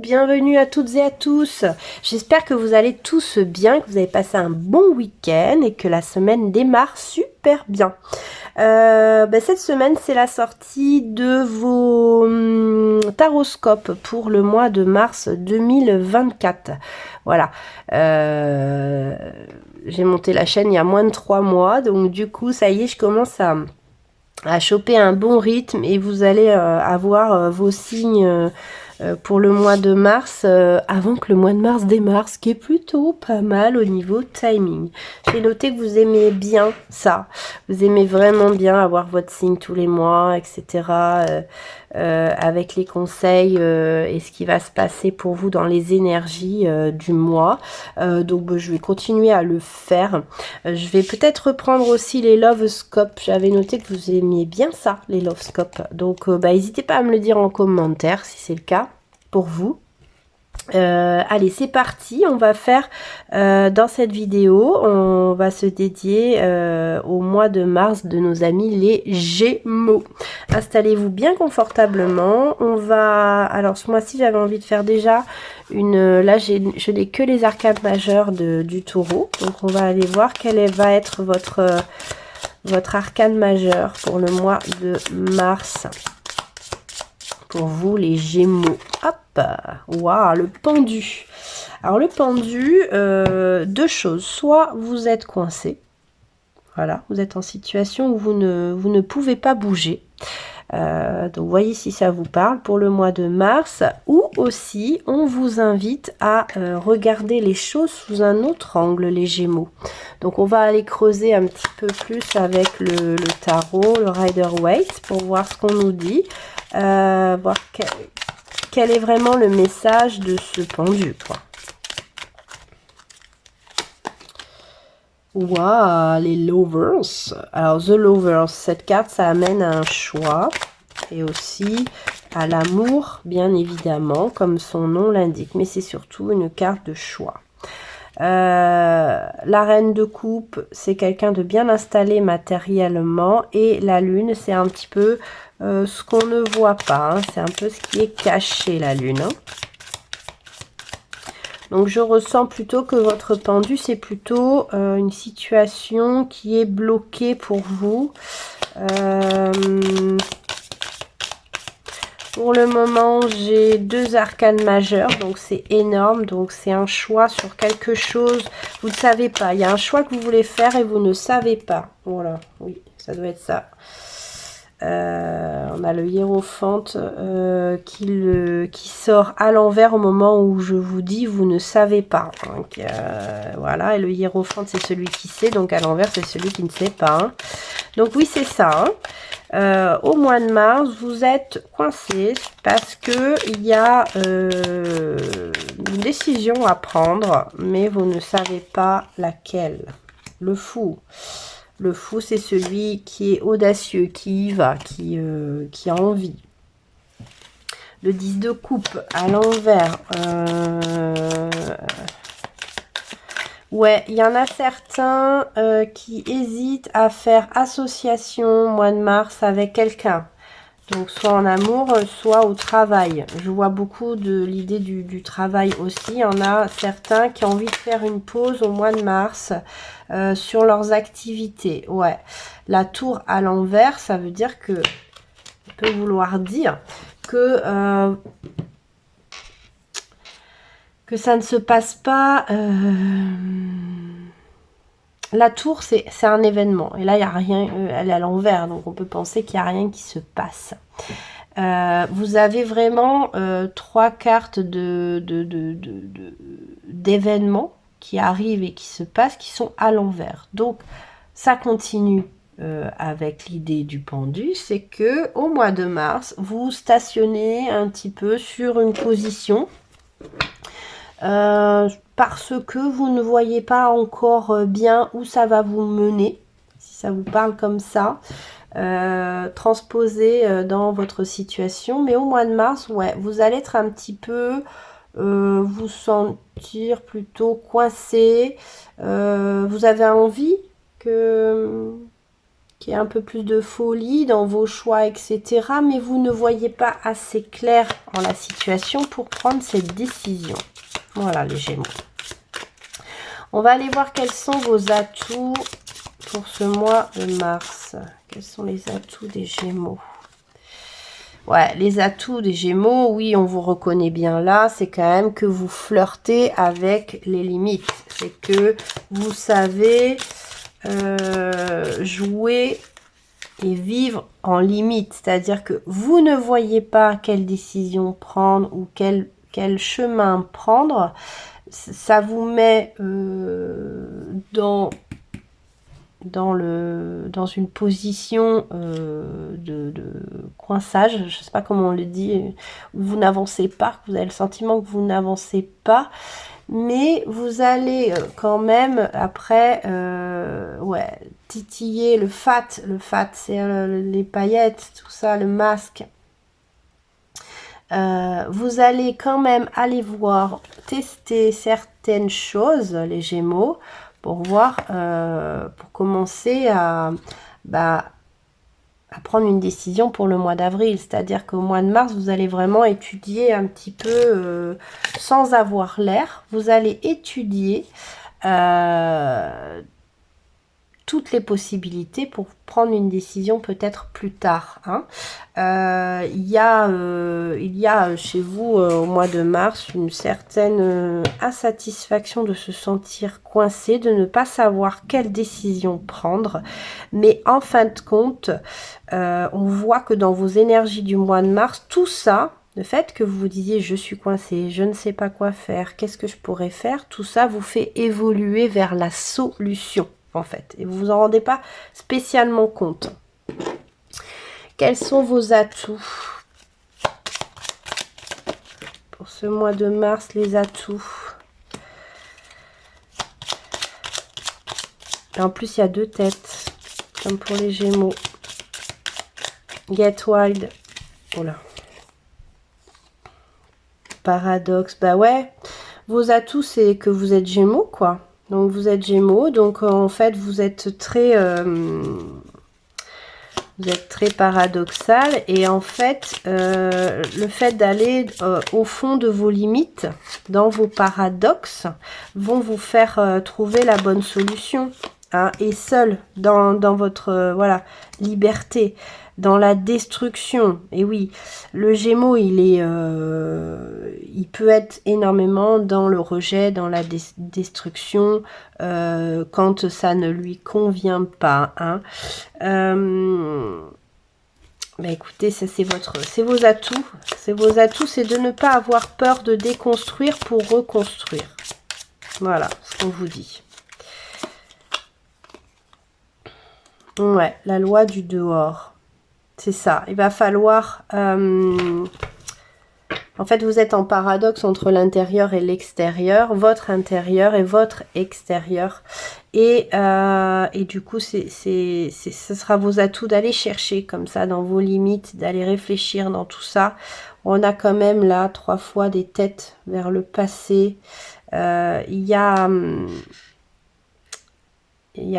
bienvenue à toutes et à tous. J'espère que vous allez tous bien, que vous avez passé un bon week-end et que la semaine démarre super bien. Cette semaine, c'est la sortie de vos taroscopes pour le mois de mars 2024. Voilà. J'ai monté la chaîne il y a moins de 3 mois, donc du coup, ça y est, je commence à choper un bon rythme et vous allez avoir vos signes pour le mois de mars avant que le mois de mars démarre, ce qui est plutôt pas mal au niveau timing. J'ai noté que vous aimez bien ça, vous aimez vraiment bien avoir votre signe tous les mois, etc. Avec les conseils et ce qui va se passer pour vous dans les énergies du mois. Donc je vais continuer à le faire. Je vais peut-être reprendre aussi les Lovescopes. J'avais noté que vous aimiez bien ça, les Lovescopes. Donc n'hésitez pas à me le dire en commentaire si c'est le cas pour vous. Allez, c'est parti, on va faire dans cette vidéo, on va se dédier au mois de mars de nos amis les Gémeaux. Installez-vous bien confortablement. On va, alors ce mois-ci j'avais envie de faire déjà là je n'ai que les arcanes majeures du taureau, donc on va aller voir quel va être votre arcane majeur pour le mois de mars. Pour vous les Gémeaux. Hop, waouh, le pendu. Alors le pendu, deux choses. Soit vous êtes coincé, voilà, vous êtes en situation où vous ne pouvez pas bouger. Donc voyez si ça vous parle pour le mois de mars. Ou aussi on vous invite à regarder les choses sous un autre angle, les Gémeaux. Donc on va aller creuser un petit peu plus avec le tarot, le Rider-Waite, pour voir ce qu'on nous dit. Voir quel est vraiment le message de ce pendu, quoi. Waouh, les Lovers. Alors, The Lovers, cette carte, ça amène à un choix et aussi à l'amour, bien évidemment, comme son nom l'indique. Mais c'est surtout une carte de choix. La reine de coupe, c'est quelqu'un de bien installé matériellement. Et la lune, c'est un petit peu ce qu'on ne voit pas. Hein. C'est un peu ce qui est caché, la lune. Hein. Donc je ressens plutôt que votre pendu, c'est plutôt une situation qui est bloquée pour vous. Pour le moment, j'ai deux arcanes majeures, donc c'est énorme. Donc c'est un choix sur quelque chose, vous ne savez pas. Il y a un choix que vous voulez faire et vous ne savez pas. Voilà, oui, ça doit être ça. On a le hiérophante qui sort à l'envers au moment où je vous dis vous ne savez pas. Donc, voilà, et le hiérophante c'est celui qui sait, donc à l'envers c'est celui qui ne sait pas. Hein. Donc oui, c'est ça. Hein. Au mois de mars, vous êtes coincé parce que il y a une décision à prendre, mais vous ne savez pas laquelle. Le fou. Le fou, c'est celui qui est audacieux, qui y va, qui a envie. Le 10 de coupe à l'envers. Ouais, il y en a certains qui hésitent à faire association mois de mars avec quelqu'un. Donc, soit en amour, soit au travail. Je vois beaucoup de l'idée du travail aussi. Il y en a certains qui ont envie de faire une pause au mois de mars sur leurs activités. Ouais, la tour à l'envers, ça veut dire que, ça peut vouloir dire que ça ne se passe pas... La tour, c'est un événement. Et là, il n'y a rien, elle est à l'envers. Donc, on peut penser qu'il n'y a rien qui se passe. Vous avez vraiment 3 cartes d'événements qui arrivent et qui se passent, qui sont à l'envers. Donc, ça continue avec l'idée du pendu. C'est que au mois de mars, vous stationnez un petit peu sur une position. Parce que vous ne voyez pas encore bien où ça va vous mener, si ça vous parle comme ça, transposer dans votre situation. Mais au mois de mars, ouais, vous allez être un petit peu, vous sentir plutôt coincé. Vous avez envie qu'il qu'il y ait un peu plus de folie dans vos choix, etc. Mais vous ne voyez pas assez clair en la situation pour prendre cette décision. Voilà les Gémeaux. On va aller voir quels sont vos atouts pour ce mois de mars. Quels sont les atouts des Gémeaux? Ouais, les atouts des Gémeaux, oui, on vous reconnaît bien là. C'est quand même que vous flirtez avec les limites. C'est que vous savez jouer et vivre en limite. C'est-à-dire que vous ne voyez pas quelle décision prendre ou quel chemin prendre. Ça vous met dans une position de coinçage, je ne sais pas comment on le dit, où vous n'avancez pas, vous avez le sentiment que vous n'avancez pas, mais vous allez quand même après ouais, titiller le fat c'est les paillettes, tout ça, le masque. Vous allez quand même aller voir, tester certaines choses, les Gémeaux, pour voir, pour commencer à prendre une décision pour le mois d'avril. C'est-à-dire qu'au mois de mars, vous allez vraiment étudier un petit peu, sans avoir l'air, vous allez étudier toutes les possibilités pour prendre une décision peut-être plus tard. Hein. Il y a chez vous au mois de mars une certaine insatisfaction de se sentir coincé, de ne pas savoir quelle décision prendre. Mais en fin de compte, on voit que dans vos énergies du mois de mars, tout ça, le fait que vous vous disiez je suis coincé, je ne sais pas quoi faire, qu'est-ce que je pourrais faire, tout ça vous fait évoluer vers la solution. En fait, et vous vous en rendez pas spécialement compte. Quels sont vos atouts pour ce mois de mars? Les atouts. Et en plus, il y a 2 têtes, comme pour les Gémeaux. Get wild. Voilà. Paradoxe. Bah ouais. Vos atouts, c'est que vous êtes Gémeaux, quoi. Donc vous êtes Gémeaux, donc en fait vous êtes très paradoxal, et en fait le fait d'aller au fond de vos limites, dans vos paradoxes, vont vous faire trouver la bonne solution, hein, et seul dans votre voilà, liberté. Dans la destruction, et oui, le Gémeaux, il peut être énormément dans le rejet, dans la destruction, quand ça ne lui convient pas. Hein. Bah écoutez, ça c'est vos atouts. C'est vos atouts, c'est de ne pas avoir peur de déconstruire pour reconstruire. Voilà ce qu'on vous dit. Ouais, la loi du dehors. C'est ça, il va falloir... en fait, vous êtes en paradoxe entre l'intérieur et l'extérieur, votre intérieur et votre extérieur. Et du coup, ce sera vos atouts d'aller chercher comme ça dans vos limites, d'aller réfléchir dans tout ça. On a quand même là 3 fois des têtes vers le passé. Il y a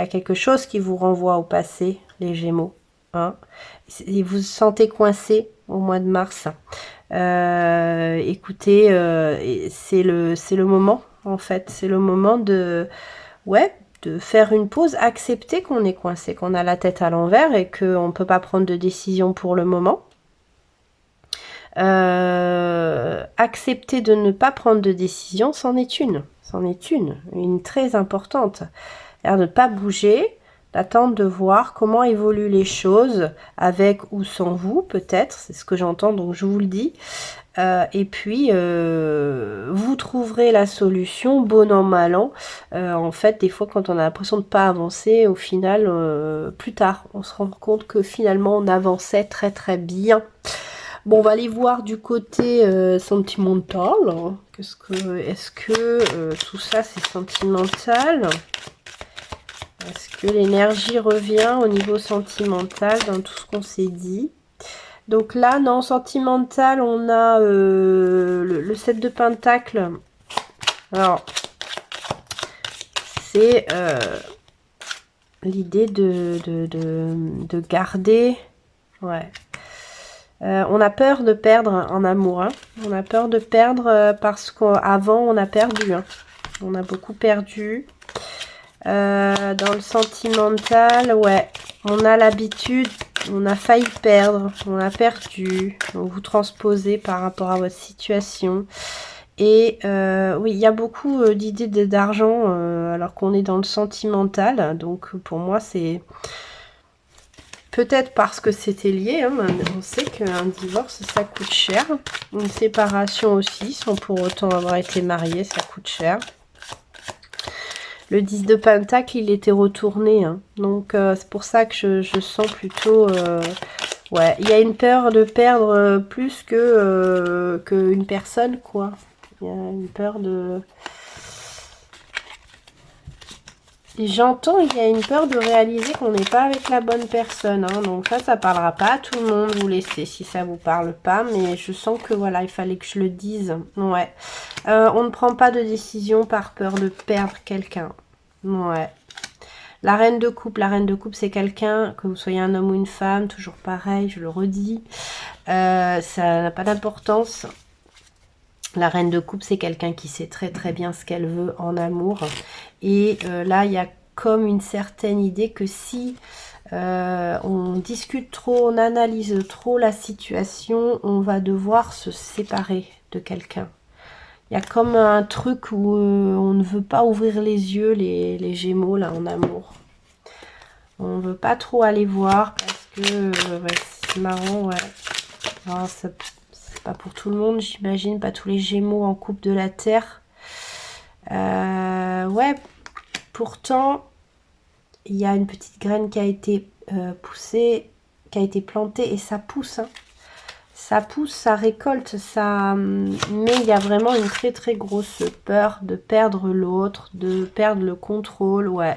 quelque chose qui vous renvoie au passé, les Gémeaux. Hein. Et vous vous sentez coincé au mois de mars. Écoutez, c'est le moment, en fait. C'est le moment de faire une pause, accepter qu'on est coincé, qu'on a la tête à l'envers et qu'on ne peut pas prendre de décision pour le moment. Accepter de ne pas prendre de décision, c'en est une très importante. C'est-à-dire ne pas bouger, d'attendre de voir comment évoluent les choses, avec ou sans vous, peut-être, c'est ce que j'entends, donc je vous le dis. Et puis, vous trouverez la solution, bon an, mal an. En fait, des fois, quand on a l'impression de ne pas avancer, au final, plus tard, on se rend compte que finalement, on avançait très très bien. Bon, on va aller voir du côté sentimental. Est-ce que tout ça, c'est sentimental ? Est-ce que l'énergie revient au niveau sentimental dans tout ce qu'on s'est dit? Donc là, non, sentimental, on a le 7 de Pentacle. Alors, c'est l'idée de garder... Ouais. On a peur de perdre en amour. Hein. On a peur de perdre parce qu'avant, on a perdu. Hein. On a beaucoup perdu. Dans le sentimental, ouais. On a l'habitude, on a failli perdre, on a perdu. Donc vous transposez par rapport à votre situation. Et oui, il y a beaucoup d'idées d'argent alors qu'on est dans le sentimental. Donc pour moi, c'est... Peut-être parce que c'était lié, hein, on sait qu'un divorce, ça coûte cher. Une séparation aussi, sans pour autant avoir été marié, ça coûte cher. Le 10 de Pentacle, il était retourné. Hein. Donc, c'est pour ça que je sens plutôt... ouais, il y a une peur de perdre plus que une personne, quoi. Il y a une peur de... J'entends, il y a une peur de réaliser qu'on n'est pas avec la bonne personne. Hein. Donc ça parlera pas à tout le monde, vous laissez si ça vous parle pas. Mais je sens que voilà, il fallait que je le dise. Ouais. On ne prend pas de décision par peur de perdre quelqu'un. Ouais. La reine de coupe, c'est quelqu'un, que vous soyez un homme ou une femme, toujours pareil, je le redis. Ça n'a pas d'importance. La reine de coupe, c'est quelqu'un qui sait très très bien ce qu'elle veut en amour. Et là, il y a comme une certaine idée que si on discute trop, on analyse trop la situation, on va devoir se séparer de quelqu'un. Il y a comme un truc où on ne veut pas ouvrir les yeux, les Gémeaux, là, en amour. On ne veut pas trop aller voir parce que ouais, c'est marrant, ouais. Alors, c'est pas pour tout le monde, j'imagine, pas tous les Gémeaux en coupe de la Terre. Ouais, pourtant, il y a une petite graine qui a été poussée, qui a été plantée et ça pousse. Hein. Ça pousse, ça récolte, ça. Mais il y a vraiment une très très grosse peur de perdre l'autre, de perdre le contrôle, ouais.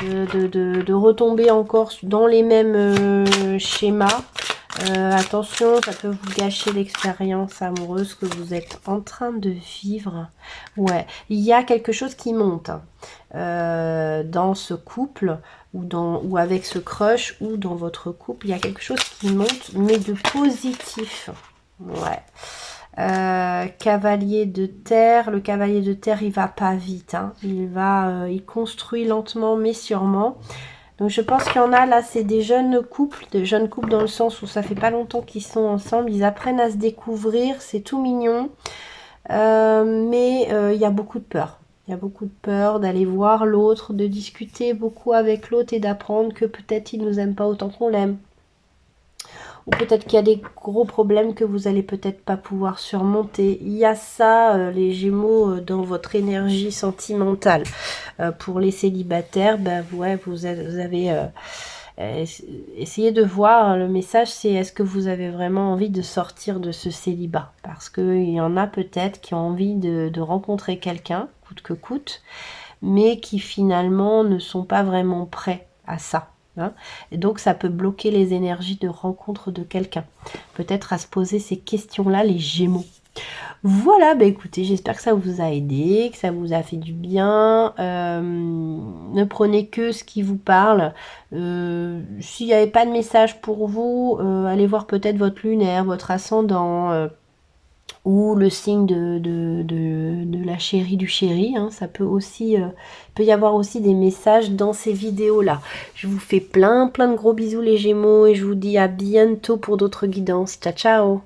De retomber encore dans les mêmes schémas. Attention, ça peut vous gâcher l'expérience amoureuse que vous êtes en train de vivre. Ouais, il y a quelque chose qui monte hein, dans ce couple ou avec ce crush ou dans votre couple. Il y a quelque chose qui monte, mais de positif. Ouais. Cavalier de terre. Le cavalier de terre, il va pas vite. Hein. Il construit lentement, mais sûrement. Donc je pense qu'il y en a là, c'est des jeunes couples dans le sens où ça fait pas longtemps qu'ils sont ensemble, ils apprennent à se découvrir, c'est tout mignon, mais il y a beaucoup de peur. Il y a beaucoup de peur d'aller voir l'autre, de discuter beaucoup avec l'autre et d'apprendre que peut-être il nous aime pas autant qu'on l'aime. Ou peut-être qu'il y a des gros problèmes que vous allez peut-être pas pouvoir surmonter. Il y a ça, les Gémeaux, dans votre énergie sentimentale. Pour les célibataires, ben ouais, vous avez essayé de voir. Le message, c'est est-ce que vous avez vraiment envie de sortir de ce célibat? Parce qu'il y en a peut-être qui ont envie de rencontrer quelqu'un, coûte que coûte, mais qui finalement ne sont pas vraiment prêts à ça. Hein. Et donc ça peut bloquer les énergies de rencontre de quelqu'un. Peut-être à se poser ces questions-là, les Gémeaux. Voilà, bah écoutez, j'espère que ça vous a aidé, que ça vous a fait du bien. Ne prenez que ce qui vous parle. S'il n'y avait pas de message pour vous, allez voir peut-être votre lunaire, votre ascendant, ou le signe de la chérie du chéri. Hein. Ça peut aussi, peut y avoir aussi des messages dans ces vidéos-là. Je vous fais plein de gros bisous les Gémeaux et je vous dis à bientôt pour d'autres guidances. Ciao, ciao!